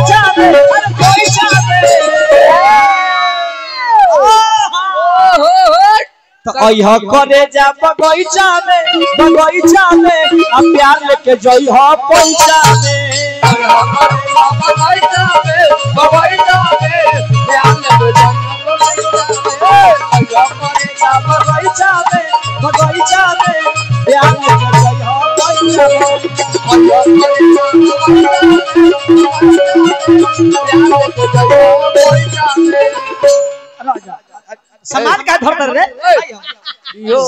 जावे अरे कोई जावे तो अइहा करे जा बगीचा में अब प्यार लेके जइहा पैसा में बगीचा में प्यार लेके बगीचा में प्यार लेके जइहा पैसा सामान का धर रे यो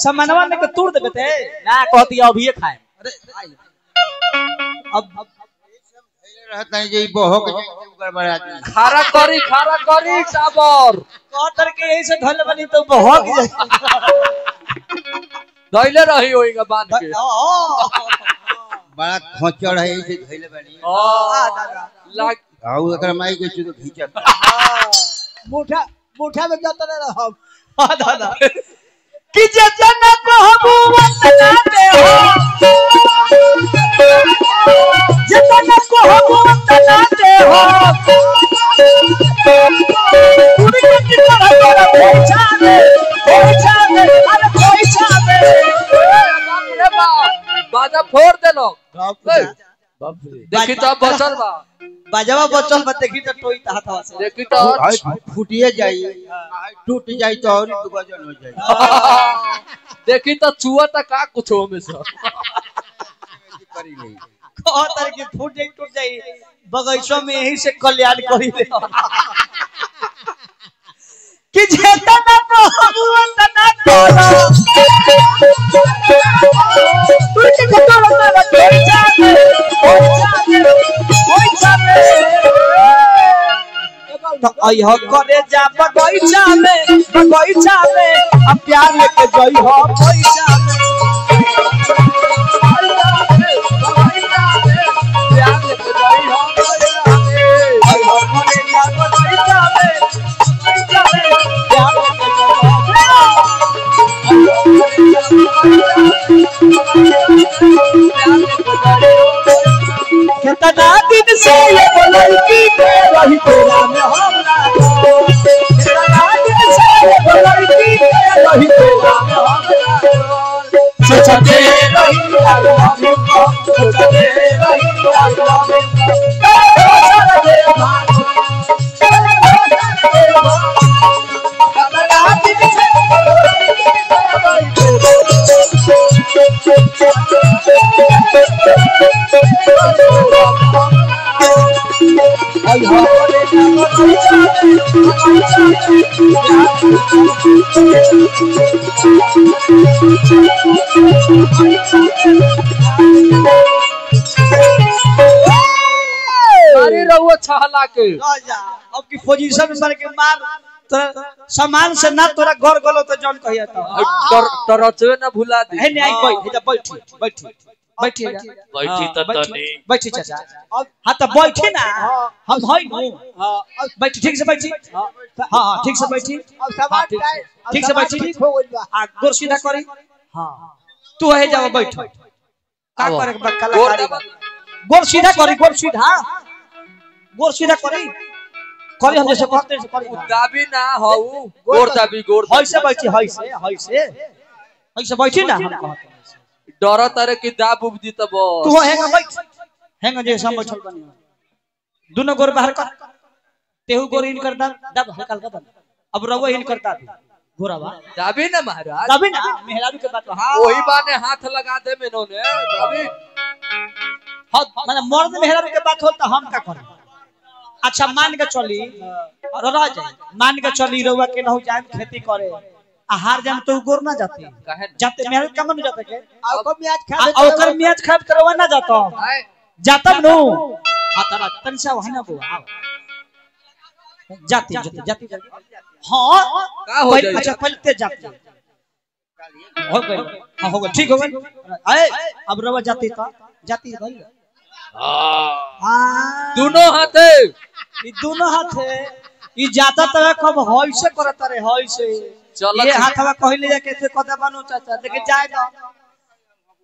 सामानवा में के तोड़ देबे ते ना कहती अभी खाए अरे अब रहता है जे बहक गड़बड़ा खारा करी साबर कहतर के ऐसे धल बनी तो बहक जाए धइले रही होइगा बांध के बड़ा खोचड़ है इसे धइले बनी लाग आउ एकर माई के चुतो घिचत मुठा में जाता रह हां दादा कि जतना कहबू वतना दे हो जतना कहबू वतना दे हो पूरी की तरह तोरा पैसा में अरे पैसा में बाजा फोड़ देलो देखी तो बचल बा बाजावा बचल बा देखी तो टोई हाथवा से देखी तो फुटिए जाई टूट जाई तो और दुगजन हो जाई देखी तो चुआ त का कुछ में से करी नहीं कहतर के फूट जाई टूट जाई बगीचो में यही से कल्याण करी ले कि जेतना कहबू तना तोरा तू के खतरा ना कोई जाने तो अइहा करे जा बगीचा में अब प्यार लेके जइहा पैसा में प्यार लेके जइहा पैसा में अइहा करे जा बगीचा में प्यार लेके कितना दिन से ये लड़की के रही तेरा में हमरा कितना दिन से ये लड़की के रही तेरा में हमरा सोचते रही आगे सोचते रही आगे अरे रहुआ छहला के अब की पोजीशन में मार के मार तोरा सामान से ना तोरा घर गलो तो जौन कहिया तो तरचवे ना भुला दे है नहीं बैठी तो तनी बैठी चाचा हां तो बैठी ना हम हई नु बैठी ठीक से बैठी हां ठीक से बैठी अब सामान ठीक से बैठी ठीक हो गइल बा आ गोर सीधा करी हां तू है जाओ बैठ का करे कलाकारी गोर सीधा करी गोर सीधा करी हम जैसे कहते हैं करी दाबी ना हो गोर दाबी हई से बैठी हई से बैठी ना हम कहते डर तारे की दाब उब दी तब तू हेंगा बैठ हेंगा जे हम बैठल बनी दोनों गोर बाहर कर तेहू गोर इन कर दब हल्का हल्का बन अब रवा इन करता गोरावा दाबी ना महाराज दाबी ना मेहराबी के बात हां वही बाने हाथ लगा दे में इन्होंने दाबी हां माने मर्द मेहराबी के बात होल त हम का करें अच्छा मान के चली और रह जाए मान के चली रवा के न हो जाए खेती करे आहार जान तो गोर ना जाते जाते मेहनत कम नहीं जाते के ओकर मैच खराब करवा ना जाता जातब नो हां तन से वहां बो जाती हां का हो जाए अच्छा पलते जाती हो गई हां हो गई ठीक हो गई ए अब रवा जाती गई हां दोनों हाथे ई जाता तवे कब होई से करत रे होई से ये हाथवा कहले जाके से कदा बानो चाचा देखे जाए ना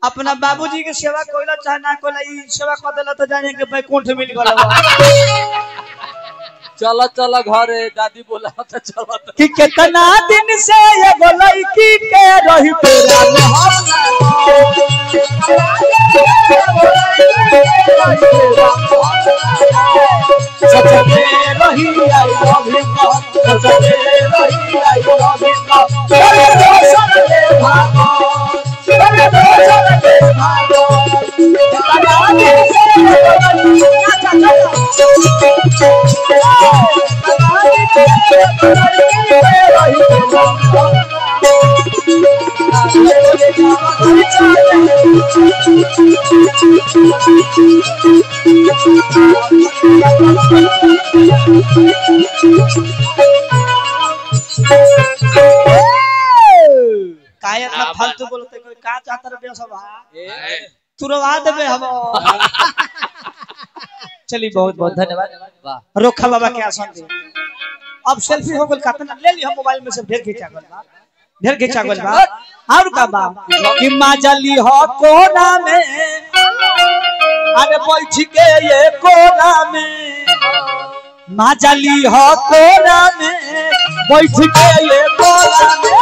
अपना बाबूजी के सेवा कोइला चाहे ना कोइला ई सेवा कर देला तो जाने के बैकुंठ मिल गला चला चला घरे दादी बोला तो चला कि कितना दिन से ये लड़की के रही तेरा सचते रही आई अभी सचते रही आई अभी चले चले भागो चले चले भागो कितना दिन से कायत ना फालतू बोलते कोई का चाहता रे बेसबा तुरवा देबे हम चलिए बहुत बहुत धन्यवाद रोखा बाबा के आसन दे अब सेल्फी हो गल कातना ले ली हम मोबाइल में से ढेर खींचा गल बा और का बा कि माजली हो कोना में अरे बैठ के ये कोना में माजली हो कोना में बैठ के ये कोना में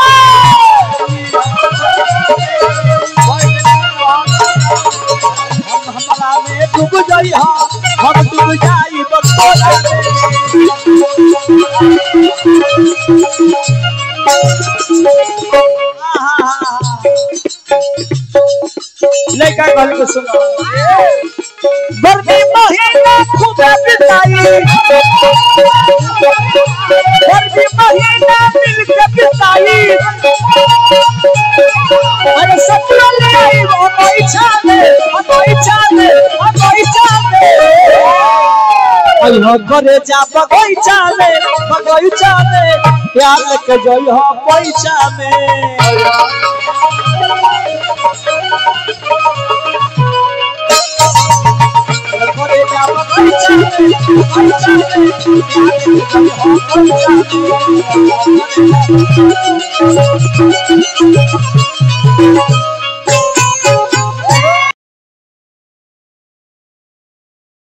हमरा में डूब जाई हम डूब जाई बकोला लड़का गल को सुनो गर्मी महीना खूब बिताई गर्मी महीना मिल के बिताई अरे सपना ले आई वो पैसा में अयो करे जा बगीचा में प्यार के जोई हो पैसा में करे जा बगीचा में